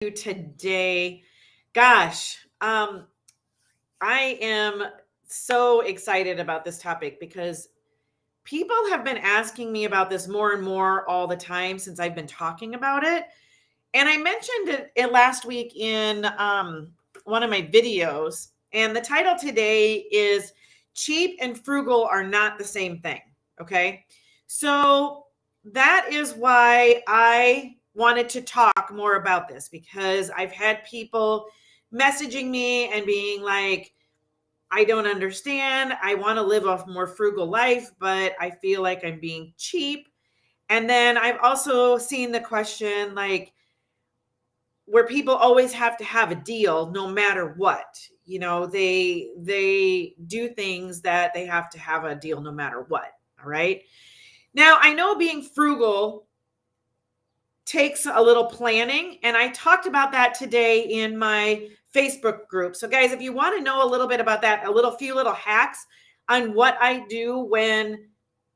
you today. Gosh, I am so excited about this topic because people have been asking me about this more and more all the time since I've been talking about it. And I mentioned it last week in one of my videos. And the title today is Cheap and Frugal Are Not the Same Thing. Okay. So that is why I wanted to talk more about this because I've had people messaging me and being like, I don't understand. I want to live a more frugal life, but I feel like I'm being cheap. And then I've also seen the question like, where people always have to have a deal no matter what. They do things that they have to have a deal no matter what. All right. Now, I know being frugal takes a little planning, and I talked about that today in my Facebook group. So guys, if you want to know a little bit about that, few little hacks on what I do when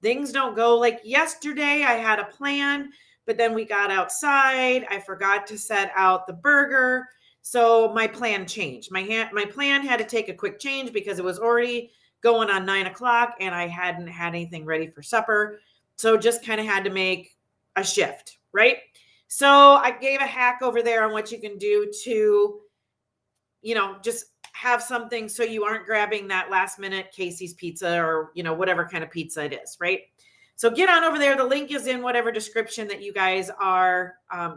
things don't go like yesterday, I had a plan, but then we got outside, I forgot to set out the burger, so my plan changed. My plan had to take a quick change because it was already going on 9 o'clock and I hadn't had anything ready for supper. So just kind of had to make a shift, right? So I gave a hack over there on what you can do to, just have something so you aren't grabbing that last minute Casey's pizza or, whatever kind of pizza it is, right? So get on over there. The link is in whatever description that you guys are,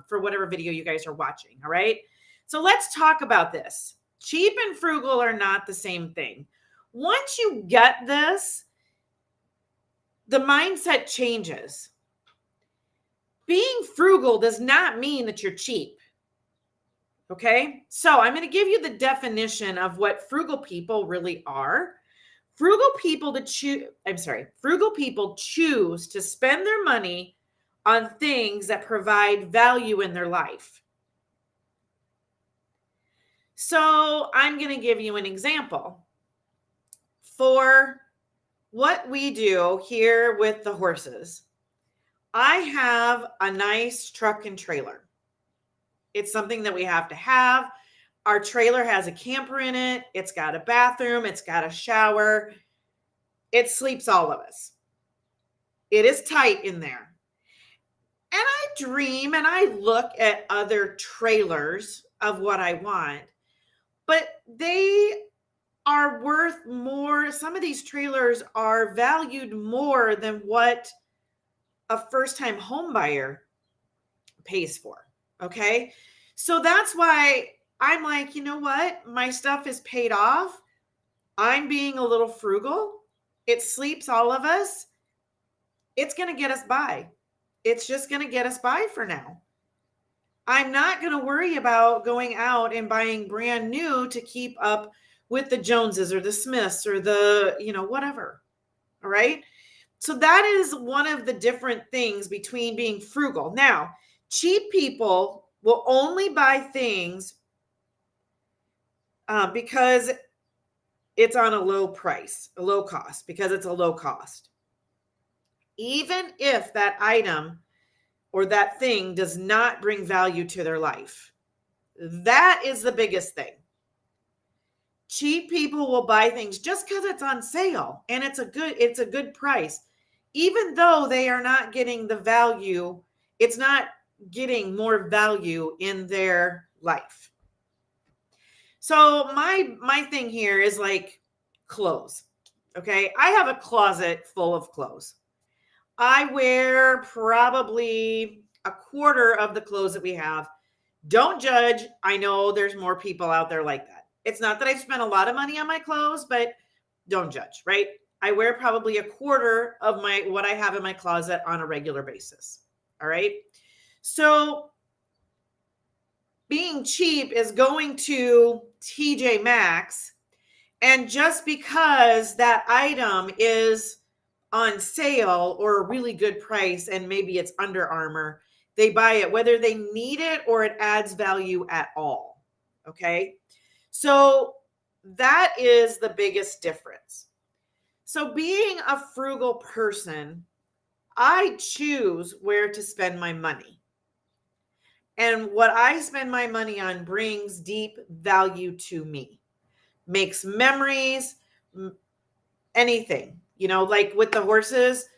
for whatever video you guys are watching, all right? So let's talk about this. Cheap and frugal are not the same thing. Once you get this, the mindset changes. Being frugal does not mean that you're cheap. Okay, so I'm going to give you the definition of what frugal people really are. Frugal people choose to spend their money on things that provide value in their life. So I'm going to give you an example. For what we do here with the horses, I have a nice truck and trailer. It's something that we have to have. Our trailer has a camper in it. It's got a bathroom. It's got a shower. It sleeps all of us. It is tight in there. And I dream and I look at other trailers of what I want, but they are worth more. Some of these trailers are valued more than what a first-time home buyer pays for. Okay. So that's why I'm like, you know what? My stuff is paid off. I'm being a little frugal. It sleeps all of us. It's going to get us by. It's just going to get us by for now. I'm not going to worry about going out and buying brand new to keep up with the Joneses or the Smiths or the, whatever. All right. So that is one of the different things between being frugal. Now, cheap people will only buy things because it's on a low cost, because it's a low cost. Even if that item or that thing does not bring value to their life. That is the biggest thing. Cheap people will buy things just because it's on sale and it's a good price. Even though they are not getting the value, it's not getting more value in their life. So my thing here is like clothes. Okay. I have a closet full of clothes. I wear probably a quarter of the clothes that we have. Don't judge. I know there's more people out there like that. It's not that I've spent a lot of money on my clothes, but don't judge, right? I wear probably a quarter of what I have in my closet on a regular basis. All right. So being cheap is going to TJ Maxx, and just because that item is on sale or a really good price and maybe it's Under Armour, they buy it whether they need it or it adds value at all. Okay. So that is the biggest difference. So being a frugal person, I choose where to spend my money. And what I spend my money on brings deep value to me, makes memories, anything, like with the horses.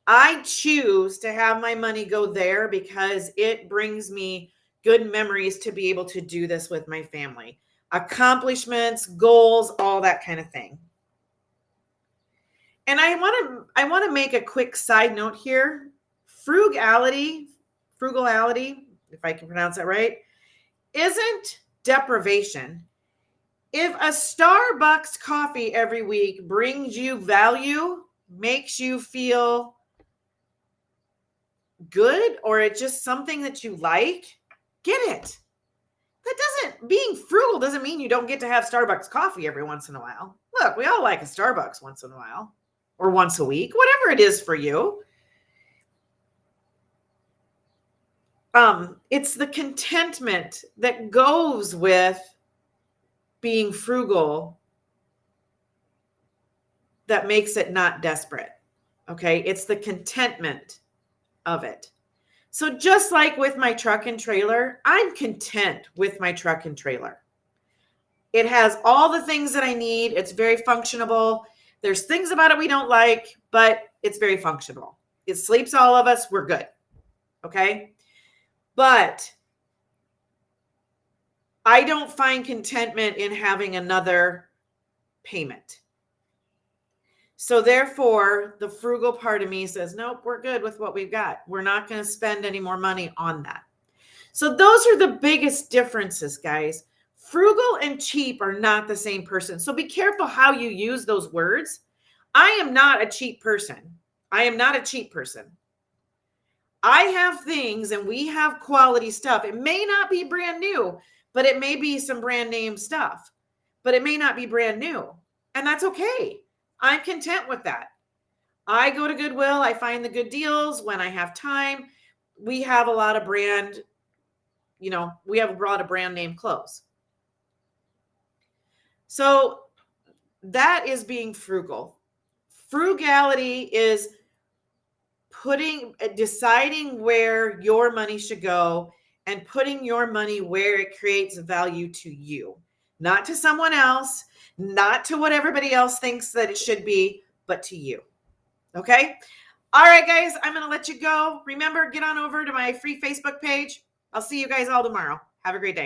I choose to have my money go there because it brings me good memories to be able to do this with my family, accomplishments, goals, all that kind of thing. And I want to make a quick side note here. Frugality, if I can pronounce that right, isn't deprivation. If a Starbucks coffee every week brings you value, makes you feel good, or it's just something that you like, get it. Being frugal doesn't mean you don't get to have Starbucks coffee every once in a while. Look, we all like a Starbucks once in a while or once a week, whatever it is for you. It's the contentment that goes with being frugal that makes it not desperate. Okay. It's the contentment of it. So just like with my truck and trailer, I'm content with my truck and trailer. It has all the things that I need. It's very functional. There's things about it we don't like, but it's very functional. It sleeps all of us. We're good. Okay. But I don't find contentment in having another payment. So therefore, the frugal part of me says, nope, we're good with what we've got. We're not going to spend any more money on that. So those are the biggest differences, guys. Frugal and cheap are not the same person. So be careful how you use those words. I am not a cheap person. I am not a cheap person. I have things and we have quality stuff. It may not be brand new, but it may be some brand name stuff, but it may not be brand new. And that's okay. I'm content with that. I go to Goodwill. I find the good deals when I have time. We have a lot of brand name clothes. So that is being frugal. Frugality is deciding where your money should go and putting your money where it creates value to you, not to someone else, not to what everybody else thinks that it should be, but to you. Okay. All right, guys, I'm going to let you go. Remember, get on over to my free Facebook page. I'll see you guys all tomorrow. Have a great day.